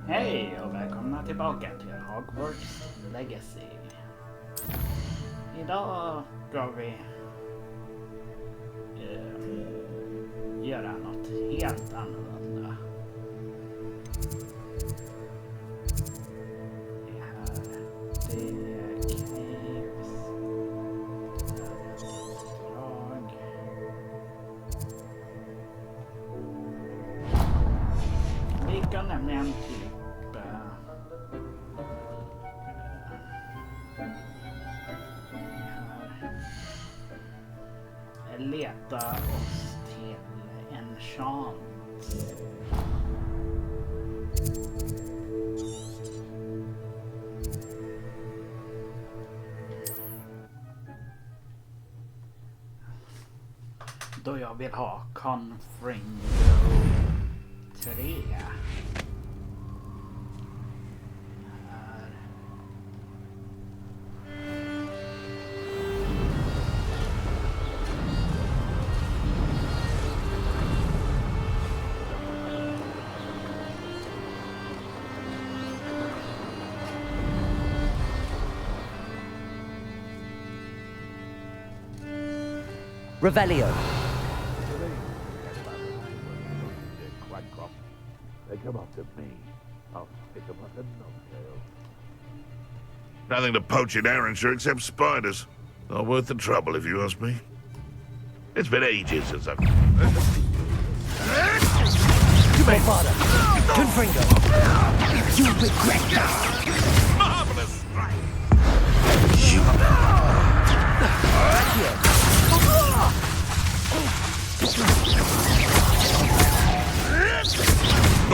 Hej och välkomna tillbaka till Hogwarts Legacy. Idag ska vi göra något helt annorlunda. Det här, det krävs drag. Vi kan nämligen leta oss till en chans. Då jag vill ha Confringo 3. Revelio. They come up to me. I'll pick them like a nose. Nothing to poach in Arrowshire except spiders. Not worth the trouble, if you ask me. It's been ages since I've... My father. Confringo. You regret that. Marvelous strike!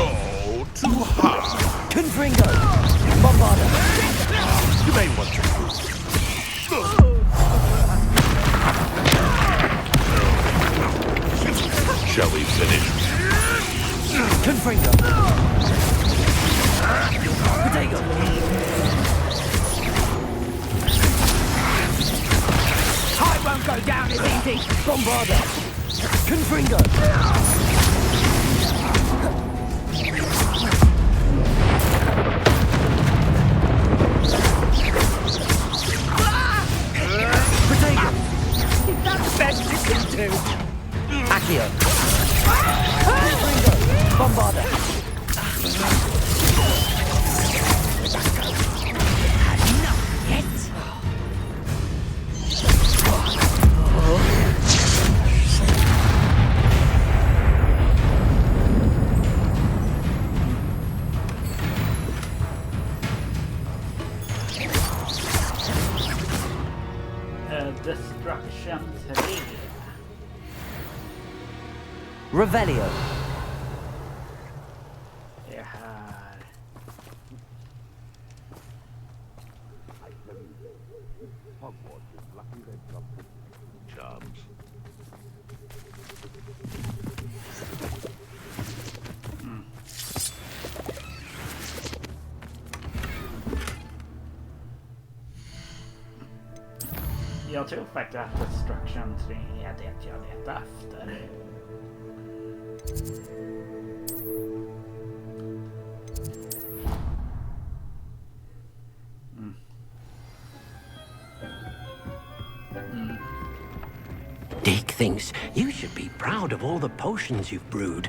Oh, too hard. Confringo. Bombarda. You may want your food. Shall we finish? Confringo. Potato. I won't go down as easy. Bombarda. Confringo. Potato. Is that the best you can do? Accio. Confringo. Bombarda. Enough yet. Destruction 3. Revelio. Det här. Hogwarts is lucky they've got charms. Jag tror faktiskt att Destruction 3 är det jag letar efter. Dick thinks you should be proud of all the potions you've brewed.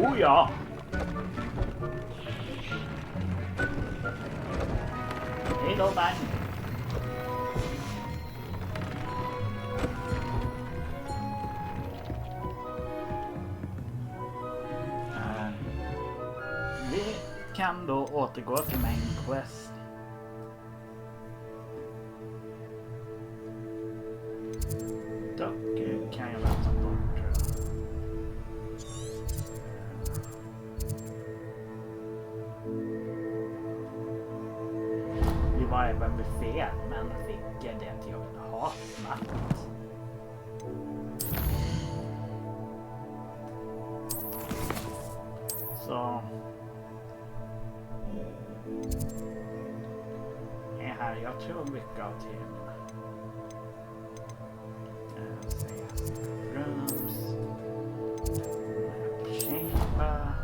Oh ja! Hej då, Bang! Vi kan då återgå till main quest. Dock kan jag vänta bort, tror jag. var även befäl, men fick det till jag ville ha snabbt. Så det här, jag tror mycket av till rooms, chamber.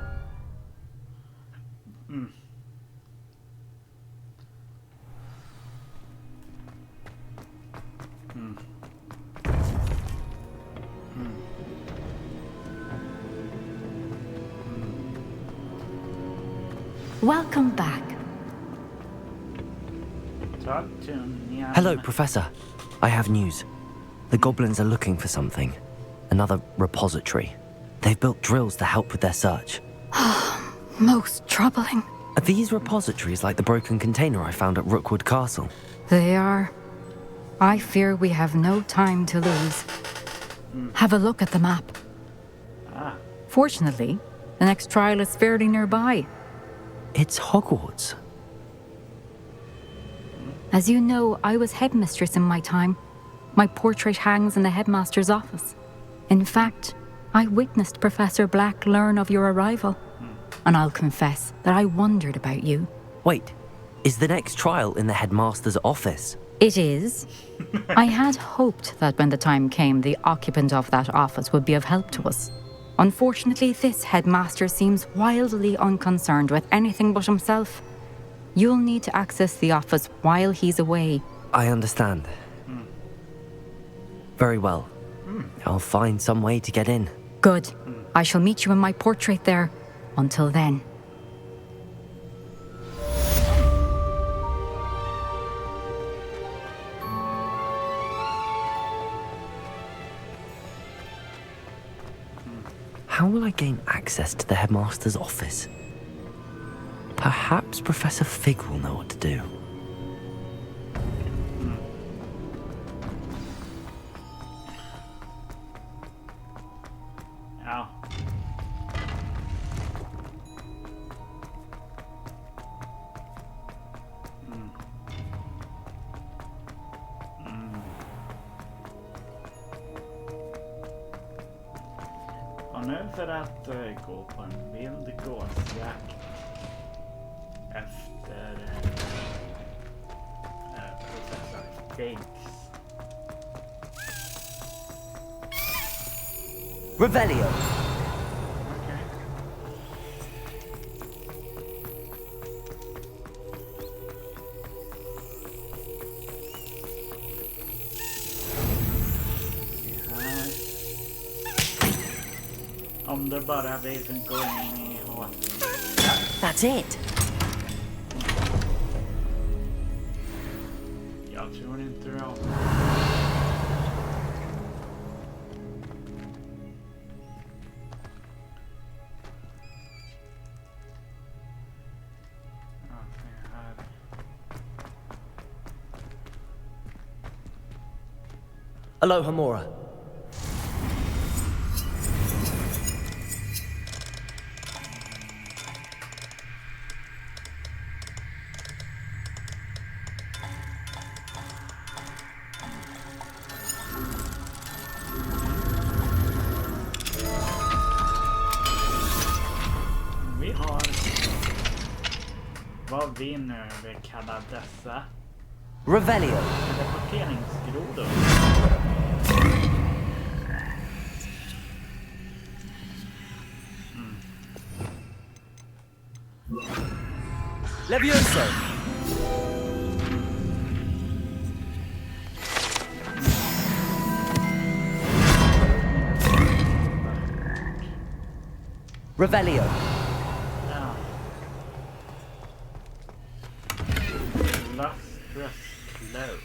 Welcome back. Talk to me. Hello, Professor. I have news. The goblins are looking for something. Another repository. They've built drills to help with their search. Most troubling. Are these repositories like the broken container I found at Rookwood Castle? They are. I fear we have no time to lose. Have a look at the map. Fortunately, the next trial is fairly nearby. It's Hogwarts. As you know, I was headmistress in my time. My portrait hangs in the headmaster's office. In fact, I witnessed Professor Black learn of your arrival. And I'll confess that I wondered about you. Wait, is the next trial in the headmaster's office? It is. I had hoped that when the time came, the occupant of that office would be of help to us. Unfortunately, this headmaster seems wildly unconcerned with anything but himself. You'll need to access the office while he's away. I understand. Very well. I'll find some way to get in. Good. I shall meet you in my portrait there. Until then. How will I gain access to the headmaster's office? Perhaps Professor Fig will know what to do. Ja. Och nu för att gå på en vild gåsjakt efter professor Figs. Revelio! Okej. Här. Om det bara vet en gå in i hålet. That's it! Jag tror inte det. Aloha Mora. Vi har vad vi nu vill kalla dessa Revelio. teleporteringsgrodor. Levioso! Revelio. Ja. Lustrous Cloak.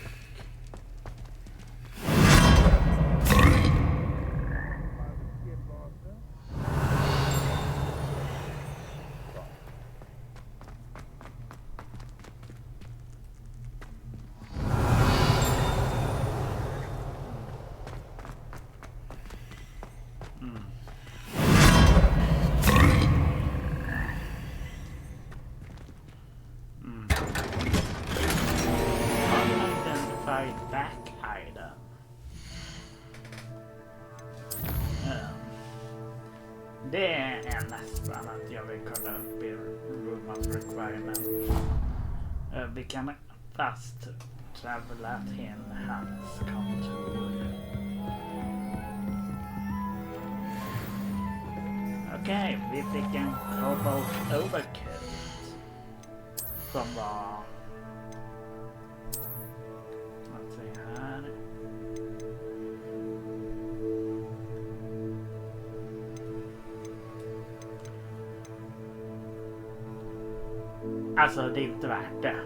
right back item. Det är nästan att jag vill kolla upp i Room of Requirement. Vi kan fast travela till hans kontor. Okej, vi fick en Cobalt Overcoat som var... Låt se här. Alltså, det är inte värt det.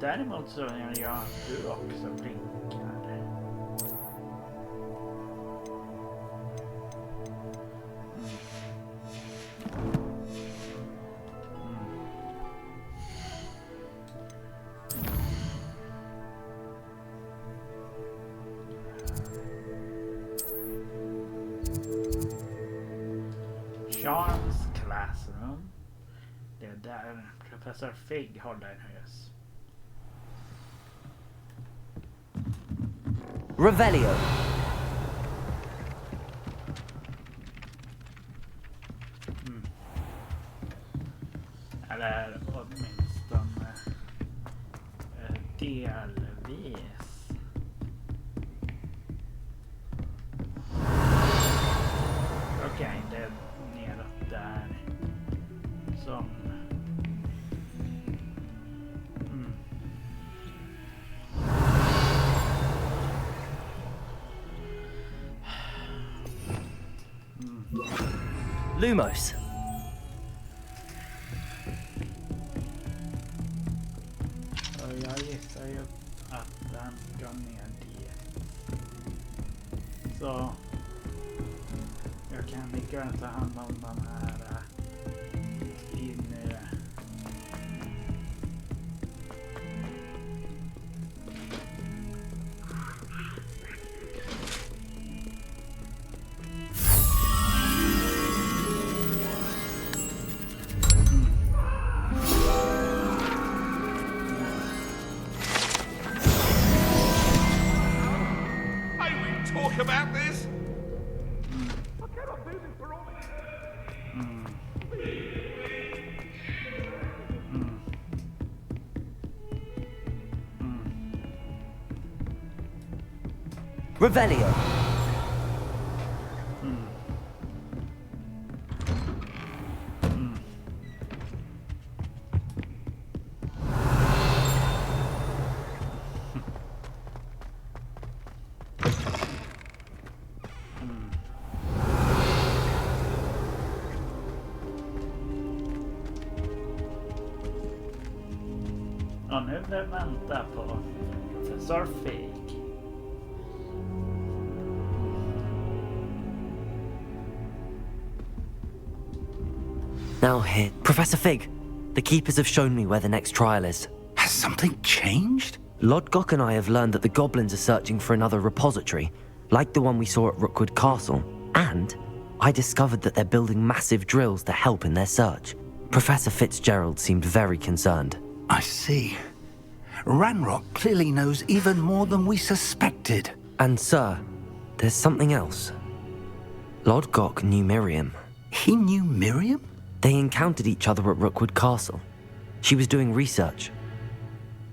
Däremot så gör jag att du också blinkar. Chores Classroom. Det är där professor Fig håller hus. Revelio. Eller åtminstone delvis. Okej, det är neråt där som... Lumos. Och jag gissar ju att den ska ner dit. Så jag kan lika väl ta hand om de här inne. Talk about this? I cannot do this for all of you. Revelio. Och nu vill vi vänta på professor Fig. Now here, Professor Fig. The keepers have shown me where the next trial is. Has something changed? Lodgok and I have learned that the goblins are searching for another repository, like the one we saw at Rookwood Castle. And I discovered that they're building massive drills to help in their search. Professor Fitzgerald seemed very concerned. I see. Ranrock clearly knows even more than we suspected. And sir, there's something else. Lodgok knew Miriam. He knew Miriam? They encountered each other at Rookwood Castle. She was doing research.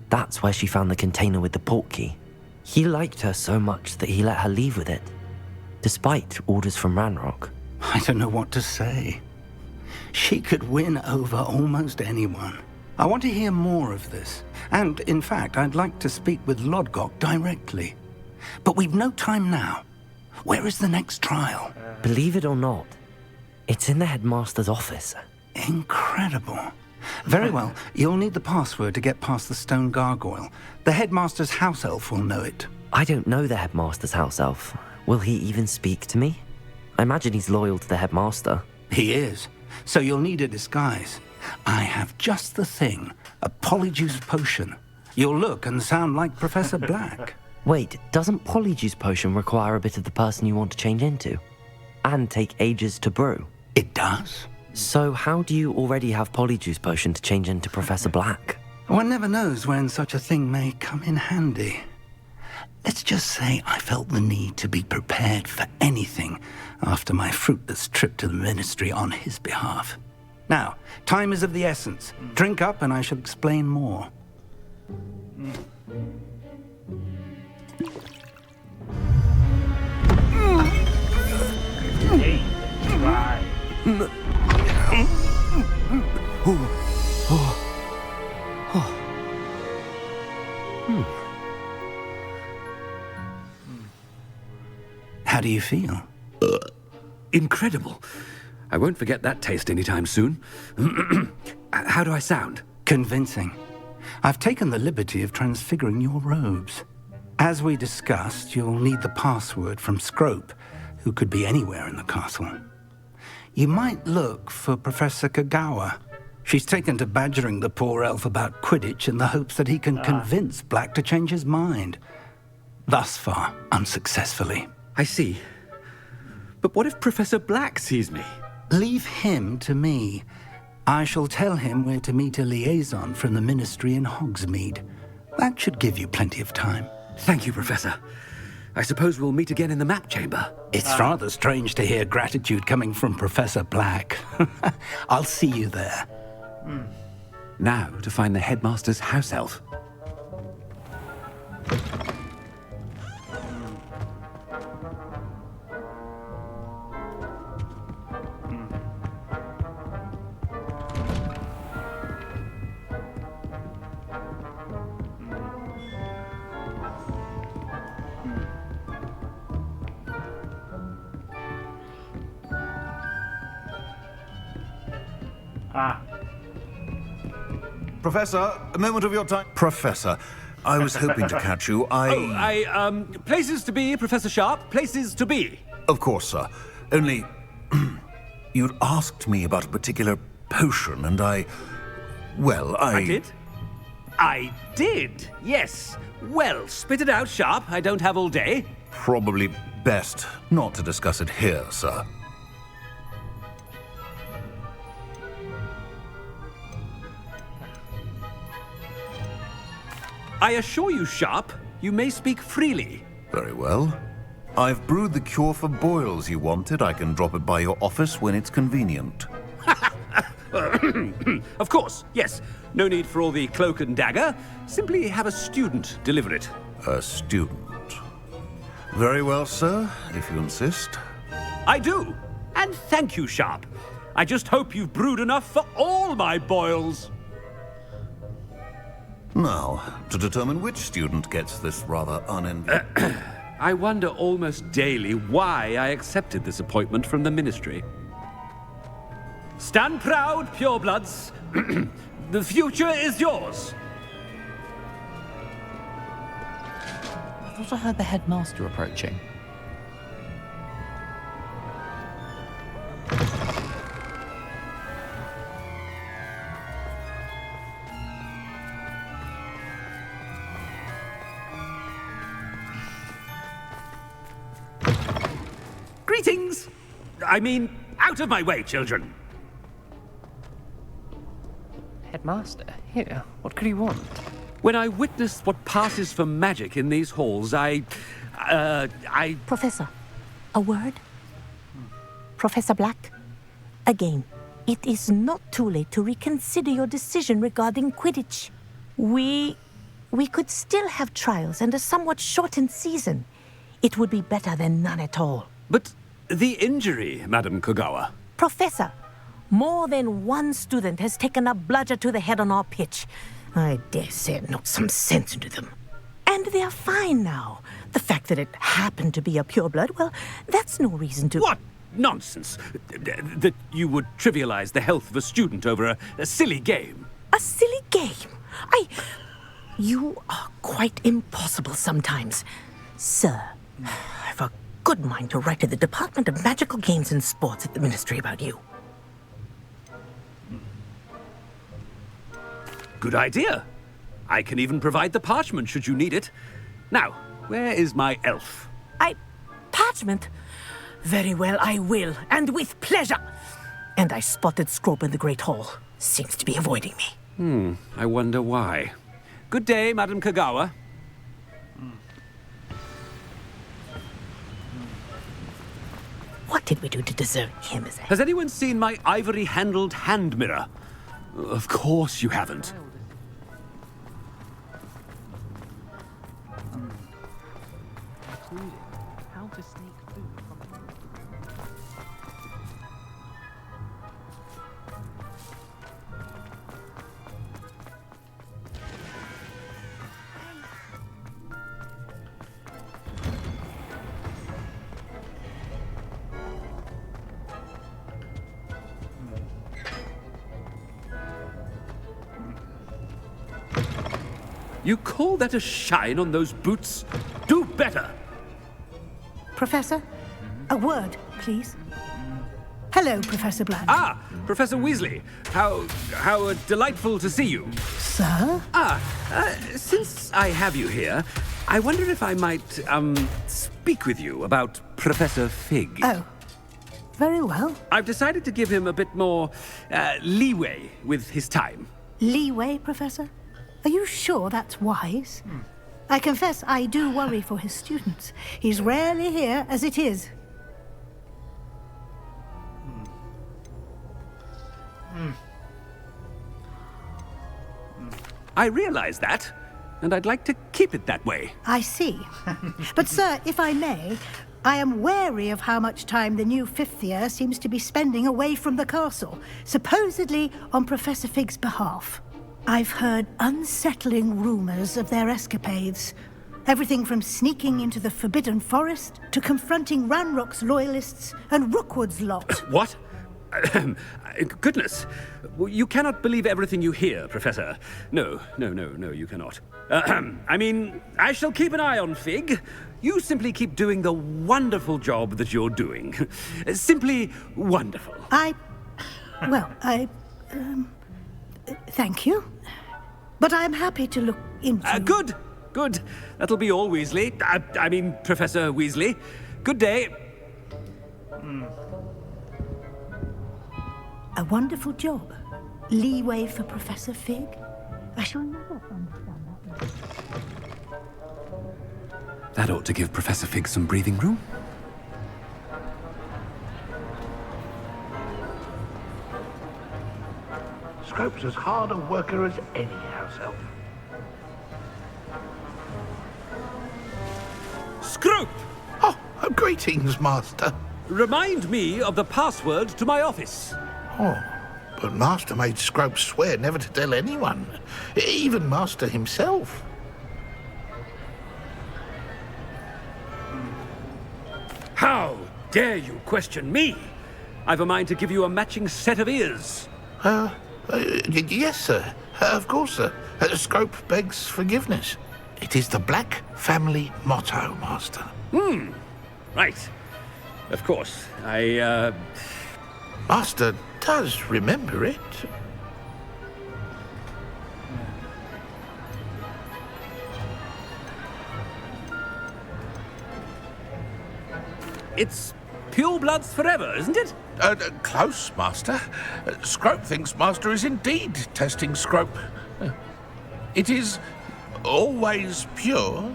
That's where she found the container with the portkey. He liked her so much that he let her leave with it, despite orders from Ranrock. I don't know what to say. She could win over almost anyone. I want to hear more of this. And, in fact, I'd like to speak with Lodgok directly. But we've no time now. Where is the next trial? Believe it or not, it's in the Headmaster's office. Incredible. Very well. You'll need the password to get past the stone gargoyle. The Headmaster's house elf will know it. I don't know the Headmaster's house elf. Will he even speak to me? I imagine he's loyal to the Headmaster. He is. So you'll need a disguise. I have just the thing. A polyjuice potion. You'll look and sound like Professor Black. Wait, doesn't Polyjuice Potion require a bit of the person you want to change into? And take ages to brew? It does. So how do you already have Polyjuice Potion to change into Professor Black? One never knows when such a thing may come in handy. Let's just say I felt the need to be prepared for anything after my fruitless trip to the Ministry on his behalf. Now, time is of the essence. Drink up and I shall explain more. Hey, why? How do you feel? Incredible. I won't forget that taste anytime soon. How do I sound? Convincing. I've taken the liberty of transfiguring your robes. As we discussed, you'll need the password from Scrope, who could be anywhere in the castle. You might look for Professor Kagawa. She's taken to badgering the poor elf about Quidditch in the hopes that he can convince Black to change his mind. Thus far, unsuccessfully. I see. But what if Professor Black sees me? Leave him to me. I shall tell him we're to meet a liaison from the Ministry in Hogsmeade. That should give you plenty of time. Thank you, Professor. I suppose we'll meet again in the map chamber. It's rather strange to hear gratitude coming from Professor Black. I'll see you there. Now to find the Headmaster's house elf. Professor, a moment of your time. Professor, I was hoping to catch you. Places to be, Professor Sharp. Places to be. Of course, sir. Only, you'd asked me about a particular potion, and I did? I did, yes. Well, spit it out, Sharp. I don't have all day. Probably best not to discuss it here, sir. I assure you, Sharp, you may speak freely. Very well. I've brewed the cure for boils you wanted. I can drop it by your office when it's convenient. Of course, yes. No need for all the cloak and dagger. Simply have a student deliver it. A student. Very well, sir, if you insist. I do. And thank you, Sharp. I just hope you've brewed enough for all my boils. Now, to determine which student gets this rather unenviable... I wonder almost daily why I accepted this appointment from the Ministry. Stand proud, purebloods. The future is yours. I thought I heard the Headmaster approaching. Greetings! I mean, out of my way, children. Headmaster, here, what could he want? When I witness what passes for magic in these halls, I... Professor, a word? Professor Black, again, it is not too late to reconsider your decision regarding Quidditch. We could still have trials and a somewhat shortened season. It would be better than none at all. But the injury, Madam Kagawa. Professor, more than one student has taken a bludger to the head on our pitch. I dare say it knocked some sense into them. And they're fine now. The fact that it happened to be a pureblood, well, that's no reason to... What nonsense! That you would trivialize the health of a student over a silly game. A silly game? You are quite impossible sometimes. Sir, I've a good mind to write to the Department of Magical Games and Sports at the Ministry about you. Good idea. I can even provide the parchment should you need it. Now, where is my elf? Parchment? Very well, I will, and with pleasure. And I spotted Scrope in the Great Hall. Seems to be avoiding me. I wonder why. Good day, Madam Kagawa. What did we do to deserve him as a... Has anyone seen my ivory-handled hand mirror? Of course you haven't. How to sneak food from... You call that a shine on those boots? Do better! Professor, a word, please. Hello, Professor Black. Ah, Professor Weasley. How delightful to see you. Sir? Since I have you here, I wonder if I might, speak with you about Professor Fig. Oh, very well. I've decided to give him a bit more, leeway with his time. Leeway, Professor? Are you sure that's wise? I confess I do worry for his students. He's rarely here as it is. I realize that, and I'd like to keep it that way. I see. But, sir, if I may, I am wary of how much time the new fifth year seems to be spending away from the castle, supposedly on Professor Fig's behalf. I've heard unsettling rumors of their escapades. Everything from sneaking into the Forbidden Forest to confronting Ranrock's loyalists and Rookwood's lot. What? Goodness. You cannot believe everything you hear, Professor. No, you cannot. I mean, I shall keep an eye on Fig. You simply keep doing the wonderful job that you're doing. Simply wonderful. Thank you. But I'm happy to look into... Good. That'll be all, Weasley. I mean, Professor Weasley. Good day. A wonderful job. Leeway for Professor Fig. I shall never understand that one. That ought to give Professor Fig some breathing room. Scrope's as hard a worker as any house elf. Scrope! Oh, greetings, Master. Remind me of the password to my office. Oh, but Master made Scrope swear never to tell anyone, even Master himself. How dare you question me? I've a mind to give you a matching set of ears. Yes, sir. Of course, sir. Scrope begs forgiveness. It is the Black family motto, Master. Right. Of course. Master does remember it. It's pure bloods forever, isn't it? Close, Master. Scrope thinks Master is indeed testing Scrope. It is always pure.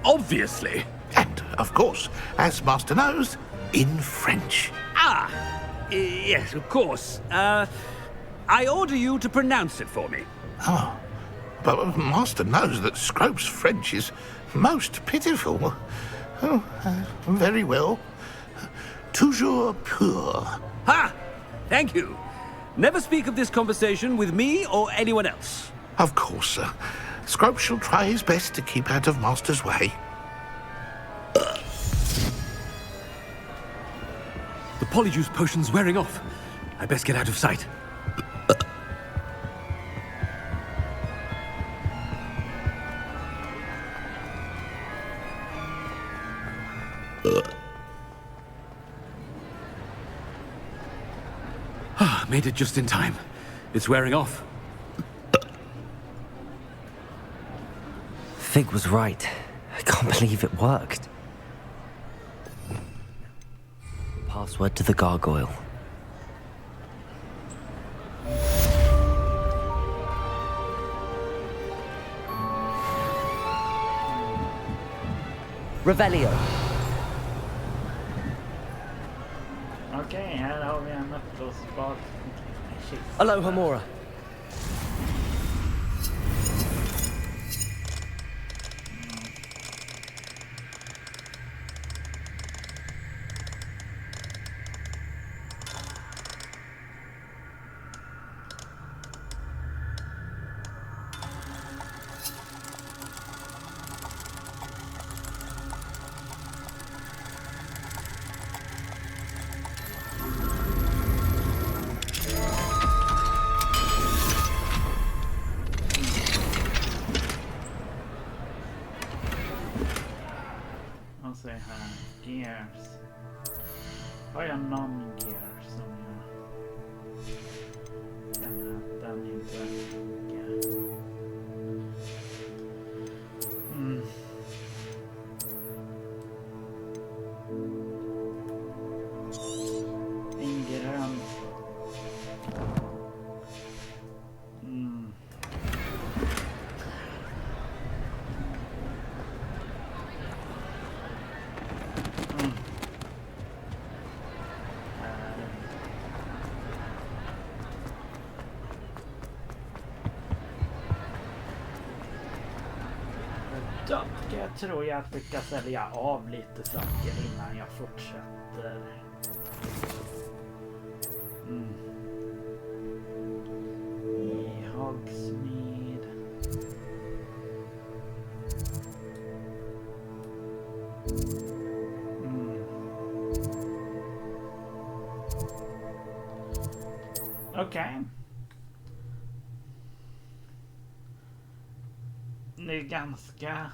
Obviously. And, of course, as Master knows, in French. Yes, of course. I order you to pronounce it for me. Oh, but Master knows that Scrope's French is most pitiful. Oh, very well. Toujours pur. Ha! Thank you. Never speak of this conversation with me or anyone else. Of course, sir. Scrope shall try his best to keep out of Master's way. The Polyjuice potion's wearing off. I best get out of sight. Made it just in time. It's wearing off. Fig was right. I can't believe it worked. Password to the gargoyle. Revelio. Okej, här har vi en uppblåsbar kista. Aloha Mora. Och så här, gears. Har jag någon gear som jag känner att den inte räcker? En grön. Jag tror jag ska sälja av lite saker innan jag fortsätter. I Hogsmeade. Okej. Det är ganska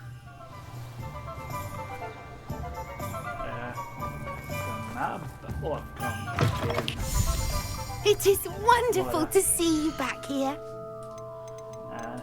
snabb åtgång till. It is wonderful to see you back here. Här.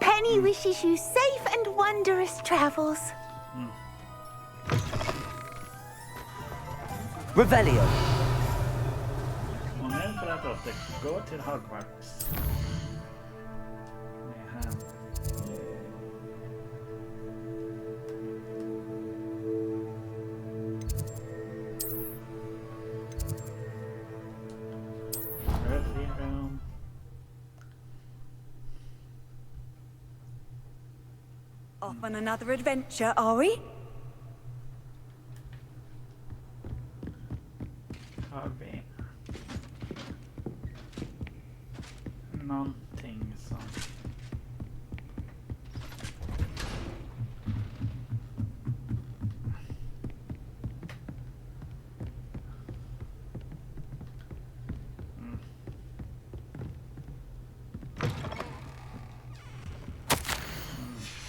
Penny wishes you safe and wondrous travels. Revelio. Och nu för att återgå till Hogwarts. Det är här. Room. Off on another adventure, are we? Har vi någonting som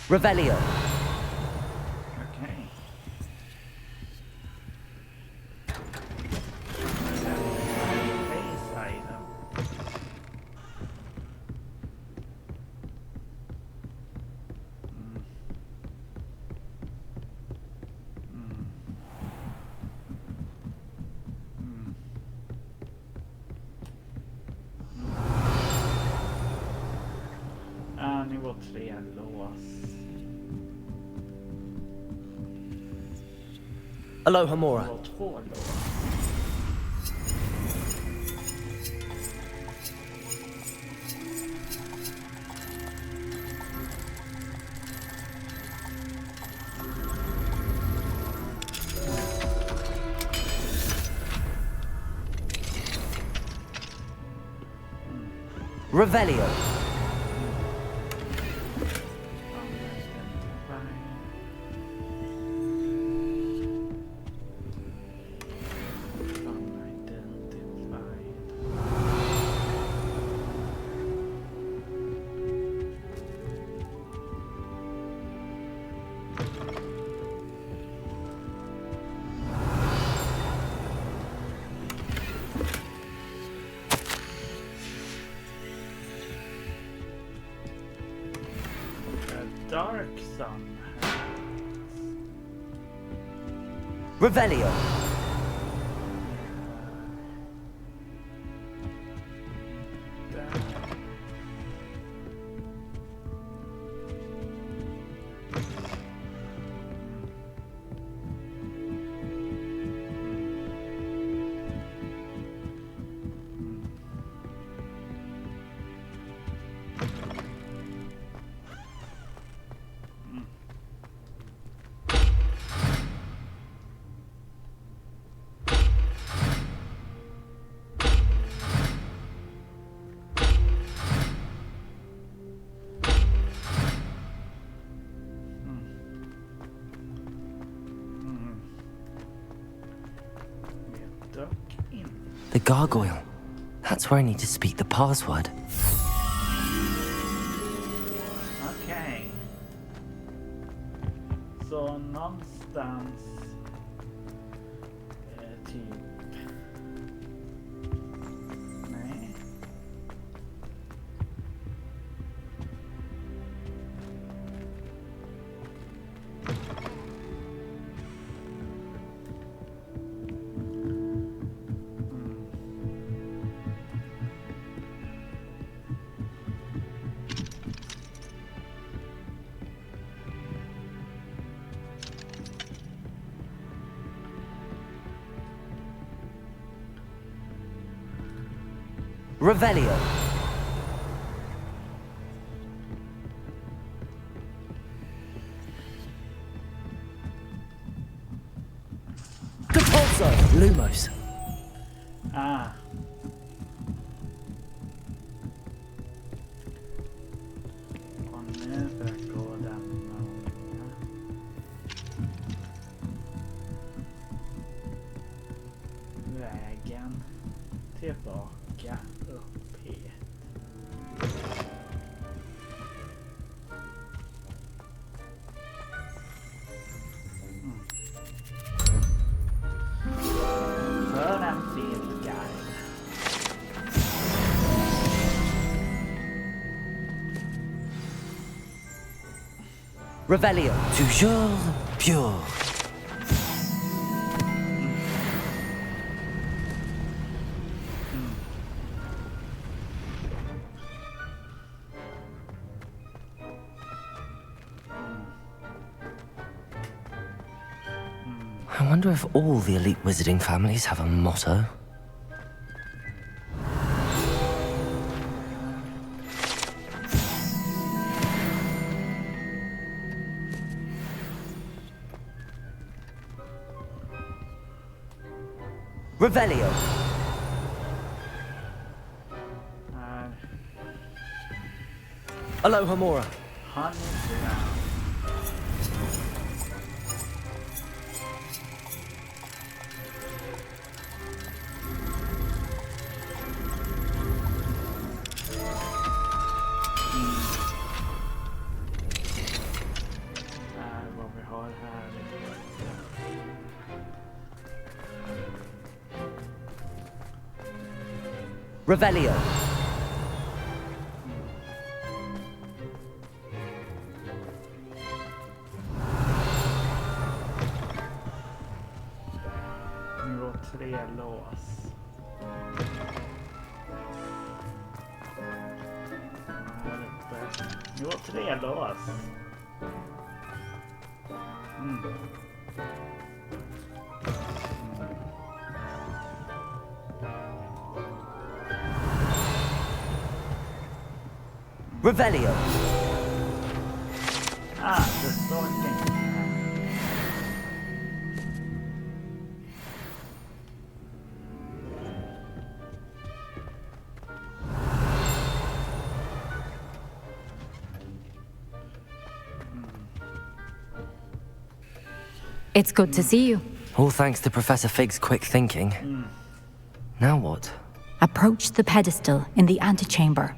Revelio. okej. Face item. Nivå 3 lås. Aloha Mora. Nivå 2 lås. Revelio. Dark Sun. Revelio. The gargoyle. That's where I need to speak the password. Okej. Så någonstans typ. Nej. Revelio. Depulso. Lumos. Ah. Och nu går den vägen tillbaka upp hit. För en field guide. Revelio. Toujours pure. I wonder if all the elite wizarding families have a motto. Revelio. Aloha Mora. Revelio. Nivå 3 lås. Här uppe. Nivå 3 lås. Revelio. Ah, the sorting. It's good to see you. All thanks to Professor Fig's quick thinking. Now what? Approach the pedestal in the antechamber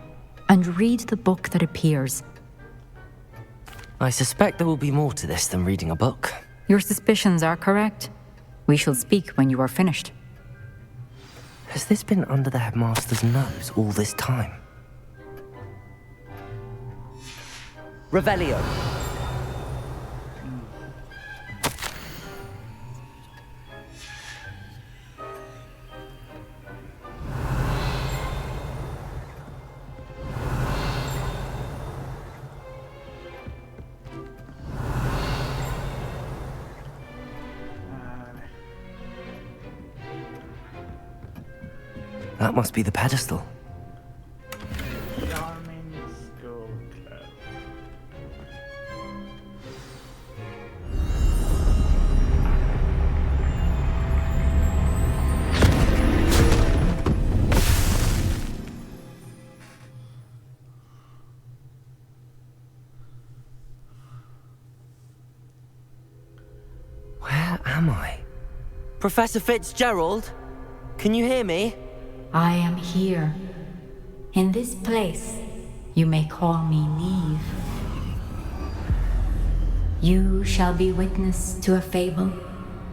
and read the book that appears. I suspect there will be more to this than reading a book. Your suspicions are correct. We shall speak when you are finished. Has this been under the Headmaster's nose all this time? Revelio. That must be the pedestal. Charming school club. Where am I? Professor Fitzgerald? Can you hear me? I am here. In this place, you may call me Neve. You shall be witness to a fable.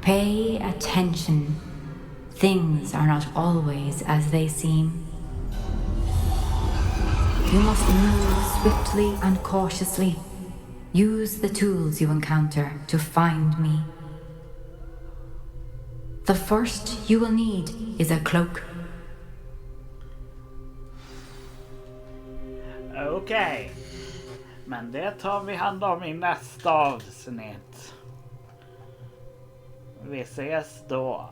Pay attention. Things are not always as they seem. You must move swiftly and cautiously. Use the tools you encounter to find me. The first you will need is a cloak. Okej. Men det tar vi hand om i nästa avsnitt. Vi ses då.